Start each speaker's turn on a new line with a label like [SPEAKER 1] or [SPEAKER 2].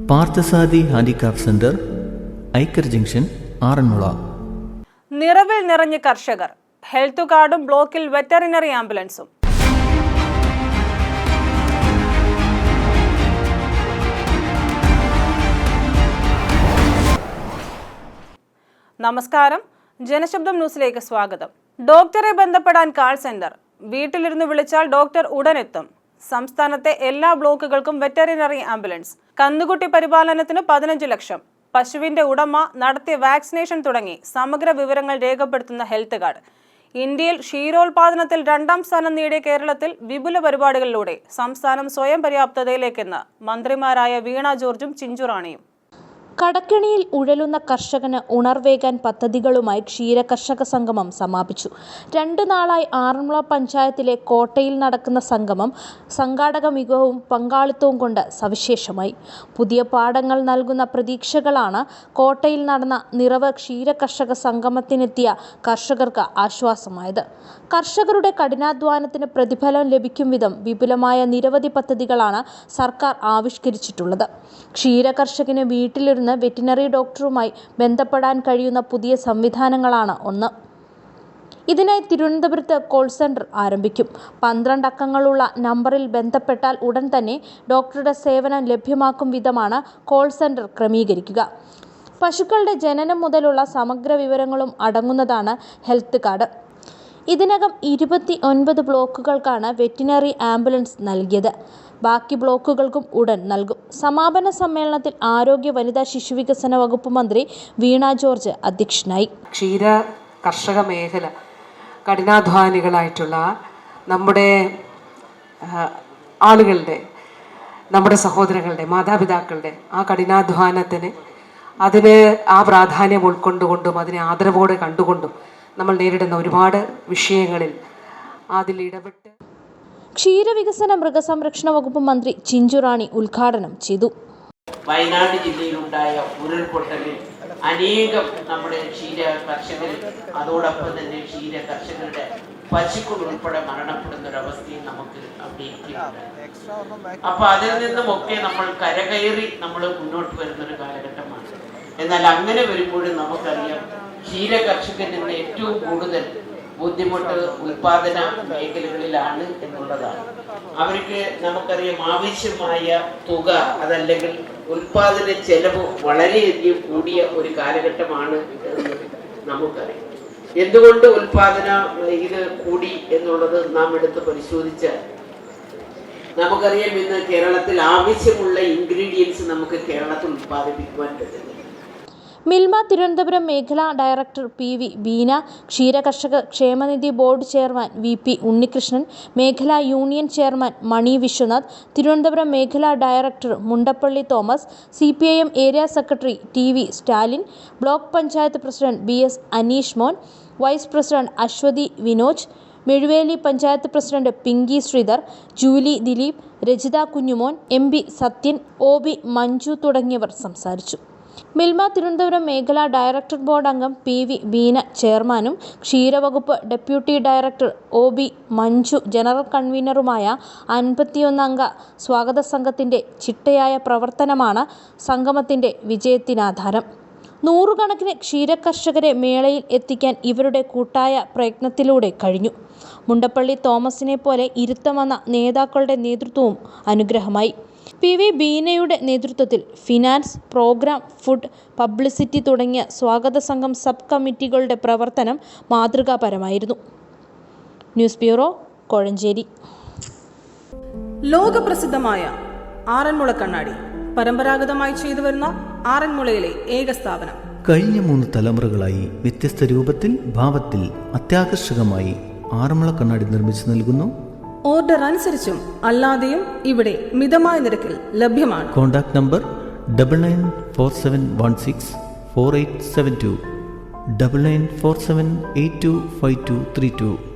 [SPEAKER 1] Parthasarathy handicraft centre, Aikkar junction, Aranmula.
[SPEAKER 2] നിറവിൽ നിറഞ്ഞ കർഷകർ, ഹെൽത്ത് കാർഡും ബ്ലോക്കിൽ വെറ്ററിനറി ആംബുലൻസും. നമസ്കാരം, ജനശബ്ദം ന്യൂസിലേക്ക് സ്വാഗതം. ഡോക്ടറെ ബന്ധപ്പെടാൻ കാൾ സെന്റർ. വീട്ടിലിരുന്ന് വിളിച്ചാൽ ഡോക്ടർ ഉടനെത്തും. സംസ്ഥാനത്തെ എല്ലാ ബ്ലോക്കുകൾക്കും വെറ്ററിനറി ആംബുലൻസ്. കന്നുകുട്ടി പരിപാലനത്തിന് 15 ലക്ഷം. പശുവിന്റെ ഉടമ നടത്തിയ വാക്സിനേഷൻ തുടങ്ങി സമഗ്ര വിവരങ്ങൾ രേഖപ്പെടുത്തുന്ന ഹെൽത്ത് കാർഡ്. ഇന്ത്യയിൽ ക്ഷീരോത്പാദനത്തിൽ 2ാം സ്ഥാനം നേടിയ കേരളത്തിൽ വിപുല പരിപാടികളിലൂടെ സംസ്ഥാനം സ്വയം പര്യാപ്തതയിലേക്കെന്ന് മന്ത്രിമാരായ വീണ ജോർജും ചിഞ്ചുറാണിയും.
[SPEAKER 3] കടക്കെണിയിൽ ഉഴലുന്ന കർഷകന് ഉണർവേകാൻ പദ്ധതികളുമായി ക്ഷീരകർഷക സംഗമം സമാപിച്ചു. 2 നാളായി ആറന്മുള പഞ്ചായത്തിലെ കോട്ടയിൽ നടക്കുന്ന സംഗമം സംഘാടക മികവും പങ്കാളിത്തവും കൊണ്ട് സവിശേഷമായി. പുതിയ പാഠങ്ങൾ നൽകുന്ന പ്രതീക്ഷകളാണ് കോട്ടയിൽ നടന്ന നിറവ് ക്ഷീരകർഷക സംഗമത്തിനെത്തിയ കർഷകർക്ക് ആശ്വാസമായത്. കർഷകരുടെ കഠിനാധ്വാനത്തിന് പ്രതിഫലം ലഭിക്കും വിധം വിപുലമായ നിരവധി പദ്ധതികളാണ് സർക്കാർ ആവിഷ്കരിച്ചിട്ടുള്ളത്. ക്ഷീരകർഷകന് വീട്ടിലിരുന്ന് വെറ്റിനറി ഡോക്ടറുമായി ബന്ധപ്പെടാൻ കഴിയുന്ന പുതിയ സംവിധാനങ്ങളാണ് ഒന്ന്. ഇതിനായി തിരുവനന്തപുരത്ത് കോൾ സെന്റർ ആരംഭിക്കും. 12 അക്കങ്ങളുള്ള നമ്പറിൽ ബന്ധപ്പെട്ടാൽ ഉടൻ തന്നെ ഡോക്ടറുടെ സേവനം ലഭ്യമാക്കും വിധമാണ് കോൾ സെന്റർ ക്രമീകരിക്കുക. പശുക്കളുടെ ജനനം മുതലുള്ള സമഗ്ര വിവരങ്ങളും അടങ്ങുന്നതാണ് ഹെൽത്ത് കാർഡ്. ഇതിനകം 29 ബ്ലോക്കുകൾക്കാണ് വെറ്റിനറി ആംബുലൻസ് നൽകിയത്. ബാക്കി ബ്ലോക്കുകൾക്കും ഉടൻ നൽകും. സമാപന സമ്മേളനത്തിൽ ആരോഗ്യ വനിതാ ശിശുവികസന വകുപ്പ് മന്ത്രി വീണ ജോർജ് അധ്യക്ഷനായി.
[SPEAKER 4] ക്ഷീര കർഷക മേഖല കഠിനാധ്വാനികളായിട്ടുള്ള നമ്മുടെ ആളുകളുടെ, നമ്മുടെ സഹോദരങ്ങളുടെ, മാതാപിതാക്കളുടെ ആ കഠിനാധ്വാനത്തിന് അതിന് ആ പ്രാധാന്യം ഉൾക്കൊണ്ടുകൊണ്ടും അതിനെ ആദരവോടെ കണ്ടുകൊണ്ടും നമ്മൾ നേരിടുന്ന ഒരുപാട് വിഷയങ്ങളിൽ അതിൽ ഇടപെട്ട്
[SPEAKER 3] ക്ഷീരവികസന മൃഗസംരക്ഷണ വകുപ്പ് മന്ത്രി ചിഞ്ചുറാണി ഉദ്ഘാടനം ചെയ്തു.
[SPEAKER 5] വയനാട് ജില്ലയിലുണ്ടായ ഉരുൾപൊട്ടലിൽ അനേകം നമ്മുടെ ക്ഷീര കർഷകർ, അതോടൊപ്പം തന്നെ ക്ഷീര കർഷകരുടെ പശുക്കൾ ഉൾപ്പെടെ മരണപ്പെടുന്ന ഒരവസ്ഥയും നമുക്ക് അവിടെ. അപ്പൊ അതിൽ നിന്നുമൊക്കെ നമ്മൾ കരകയറി നമ്മൾ മുന്നോട്ട് വരുന്നൊരു കാലഘട്ടമാണ്. എന്നാൽ അങ്ങനെ വരുമ്പോഴും നമുക്കറിയാം, ക്ഷീര കർഷകരിൽ നിന്ന് ഏറ്റവും കൂടുതൽ ബുദ്ധിമുട്ട് ഉൽപാദന മേഖലകളിലാണ് എന്നുള്ളതാണ്. അവർക്ക് നമുക്കറിയാം, ആവശ്യമായ തുക അതല്ലെങ്കിൽ ഉൽപാദന ചെലവ് വളരെയധികം കൂടിയ ഒരു കാലഘട്ടമാണ് എന്ന് നമുക്കറിയാം. എന്തുകൊണ്ട് ഉൽപാദന ഇത് കൂടി എന്നുള്ളത് നാം എടുത്ത് പരിശോധിച്ചാൽ നമുക്കറിയാം, ഇന്ന് കേരളത്തിൽ ആവശ്യമുള്ള ഇൻഗ്രീഡിയൻസ് നമുക്ക് കേരളത്തിൽ ഉൽപ്പാദിപ്പിക്കുവാൻ പറ്റുന്നില്ല.
[SPEAKER 3] മിൽമ തിരുവനന്തപുരം മേഖലാ ഡയറക്ടർ PV ബീന, ക്ഷീരകർഷക ക്ഷേമനിധി ബോർഡ് ചെയർമാൻ VP ഉണ്ണികൃഷ്ണൻ, മേഖലാ യൂണിയൻ ചെയർമാൻ മണി വിശ്വനാഥ്, തിരുവനന്തപുരം മേഖലാ director Mundappally Thomas, CPIM area secretary TV Stalin, block panchayat president BS Aneesh Mon, vice president Aswathy Vinoj, Mezhuveli panchayat president Pinky Sreedhar, Julie Dileep, Rajitha Kunjumon, MB Sathyan, OB Manju തുടങ്ങിയവർ സംസാരിച്ചു. മിൽമ തിരുവനന്തപുരം മേഖലാ ഡയറക്ടർ ബോർഡ് അംഗം PV ബീന ചെയർമാനും ക്ഷീരവകുപ്പ് deputy director OB Manju general കൺവീനറുമായ 51 അംഗ സ്വാഗത സംഘത്തിന്റെ ചിട്ടയായ പ്രവർത്തനമാണ് സംഗമത്തിന്റെ വിജയത്തിനാധാരം. 100 കണക്കിന് ക്ഷീരകർഷകരെ മേളയിൽ എത്തിക്കാൻ ഇവരുടെ കൂട്ടായ പ്രയത്നത്തിലൂടെ കഴിഞ്ഞു. മുണ്ടപ്പള്ളി തോമസിനെ പോലെ ഇരുത്തം വന്ന നേതാക്കളുടെ നേതൃത്വവും അനുഗ്രഹമായി. PV ബീനയുടെ നേതൃത്വത്തിൽ ഫിനാൻസ്, പ്രോഗ്രാം, ഫുഡ്, പബ്ലിസിറ്റി തുടങ്ങിയ സ്വാഗത സംഘം സബ് കമ്മിറ്റികളുടെ പ്രവർത്തനം മാതൃകാപരമായിരുന്നു. News bureau, Kozhencherry.
[SPEAKER 2] ലോകപ്രസിദ്ധമായ ആറന്മുള കണ്ണാടി പരമ്പരാഗതമായി ചെയ്തുവരുന്ന ആറന്മുളയിലെ ഏക സ്ഥാപനം.
[SPEAKER 1] കഴിഞ്ഞ 3 തലമുറകളായി വ്യത്യസ്ത രൂപത്തിൽ, ഭാവത്തിൽ, അത്യാകർഷകമായി ആറന്മുള കണ്ണാടി നിർമ്മിച്ചു നൽകുന്നു.
[SPEAKER 2] ഓർഡർ അനുസരിച്ചും അല്ലാതെയും ഇവിടെ മിതമായ നിരക്കിൽ ലഭ്യമാണ്.
[SPEAKER 1] Contact number 9947164872, 9947825232.